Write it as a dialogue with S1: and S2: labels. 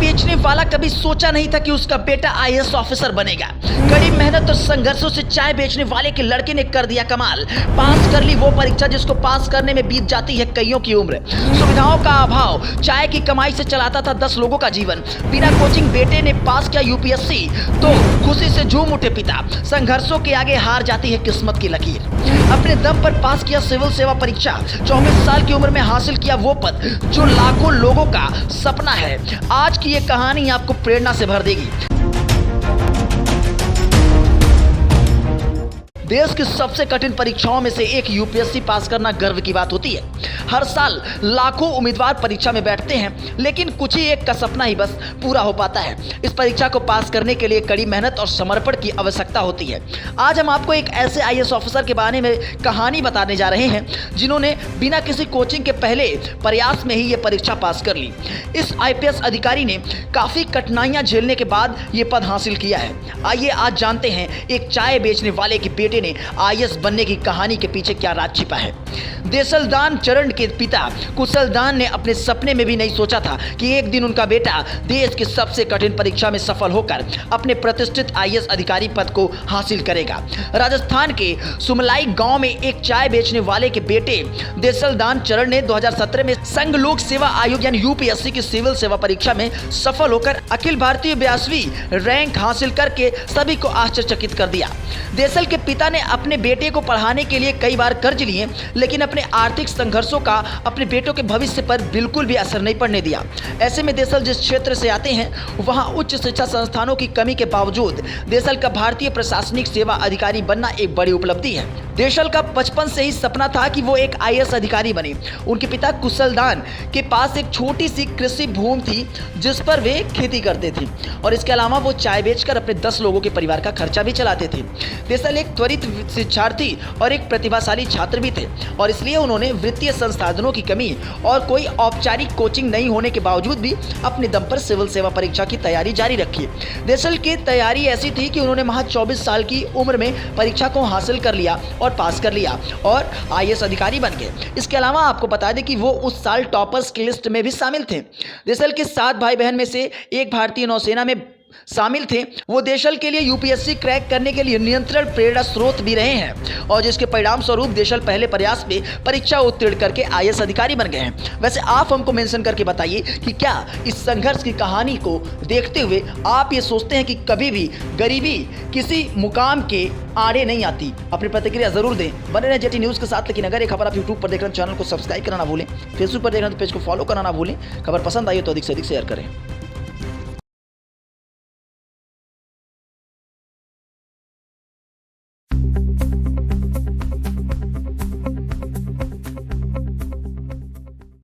S1: बेचने वाला कभी सोचा नहीं था कि उसका बेटा आईएएस ऑफिसर बनेगा। कड़ी मेहनत और संघर्षों से चाय बेचने वाले के लड़के ने कर दिया कमाल। पास कर ली वो परीक्षा जिसको पास करने में बीत जाती है कईयों की उम्र। सुविधाओं का अभाव, चाय की कमाई से चलाता था 10 लोगों का जीवन। बिना कोचिंग बेटे ने पास किया यूपीएससी तो खुशी से झूम उठे पिता। संघर्षों के आगे हार जाती है किस्मत की लकीर। अपने दम पर पास किया सिविल सेवा परीक्षा। 24 साल की उम्र में हासिल किया वो पद जो लाखों लोगों का सपना है। आज की ये कहानी आपको प्रेरणा से भर देगी। देश की सबसे कठिन परीक्षाओं में से एक यूपीएससी पास करना गर्व की बात होती है। हर साल लाखों उम्मीदवार परीक्षा में बैठते हैं, लेकिन कुछ ही एक का सपना ही बस पूरा हो पाता है। इस परीक्षा को पास करने के लिए कड़ी मेहनत और समर्पण की आवश्यकता होती है। आज हम आपको एक ऐसे आईएएस ऑफिसर के बारे में कहानी बताने जा रहे हैं जिन्होंने बिना किसी कोचिंग के पहले प्रयास में ही ये परीक्षा पास कर ली। इस आईपीएस अधिकारी ने काफ़ी कठिनाइयाँ झेलने के बाद ये पद हासिल किया है। आइए आज जानते हैं एक चाय बेचने वाले के बेटे ने आईएएस बनने की कहानी के पीछे क्या राज छिपा है। देसलदान चरण के पिता कुशलदान ने अपने सपने में भी नहीं सोचा था कि एक दिन उनका बेटा देश की सबसे कठिन परीक्षा में सफल होकर अपने प्रतिष्ठित आईएएस अधिकारी पद को हासिल करेगा। राजस्थान के सुमलाई गांव में एक चाय बेचने वाले के बेटे देसलदान चरण ने 2017 में संघ लोक सेवा आयोग यानी यूपीएससी की सिविल सेवा परीक्षा में सफल होकर अखिल भारतीय 82वीं रैंक हासिल करके सभी को आश्चर्यचकित कर दिया। देसल के पिता ने अपने बेटे को पढ़ाने के लिए कई बार कर्ज लिए, लेकिन अपने आर्थिक संघर्षों का अपने बेटों के भविष्य पर बिल्कुल भी असर नहीं पड़ने दिया। ऐसे में देसल जिस क्षेत्र से आते हैं वहां उच्च शिक्षा संस्थानों की कमी के बावजूद देसल का भारतीय प्रशासनिक सेवा अधिकारी बनना एक बड़ी उपलब्धि है। देसल का बचपन से ही सपना था कि वो एक आईएएस अधिकारी बने। उनके पिता कुशलदान के पास एक छोटी सी कृषि भूमि थी जिस पर वे खेती करते थे और इसके अलावा वो चाय बेचकर अपने 10 लोगों के परिवार का खर्चा भी चलाते थे। देसल एक त्वरित शिक्षार्थी और एक प्रतिभाशाली छात्र भी थे और इसलिए उन्होंने वित्तीय संसाधनों की कमी और कोई औपचारिक कोचिंग नहीं होने के बावजूद भी अपने दम पर सिविल सेवा परीक्षा की तैयारी जारी रखी। देसल की तैयारी ऐसी थी कि उन्होंने महज 24 साल की उम्र में परीक्षा को हासिल कर लिया और पास कर लिया और आईएएस अधिकारी बन गए। इसके अलावा आपको बता दें कि वो उस साल टॉपर्स की लिस्ट में भी शामिल थे। देसल के 7 भाई बहन में से एक भारतीय नौसेना में शामिल थे। वो देशल के लिए यूपीएससी क्रैक करने के लिए नियंत्रण प्रेरणा स्रोत भी रहे हैं और जिसके परिणाम स्वरूप देशल पहले प्रयास में परीक्षा उत्तीर्ण करके आईएएस अधिकारी बन गए हैं। वैसे आप हमको मेंशन करके बताइए कि क्या इस संघर्ष की कहानी को देखते हुए आप ये सोचते हैं कि कभी भी गरीबी किसी मुकाम के आड़े नहीं आती? अपनी प्रतिक्रिया जरूर दें। बने रहें जेटी न्यूज़ के साथ। लेकिन अगर ये खबर आप यूट्यूब पर देख रहे हैं चैनल को सब्सक्राइब करना ना भूलें, फेसबुक पर देख रहे हैं तो पेज को फॉलो करना ना भूलें। खबर पसंद आई तो अधिक से अधिक शेयर करें।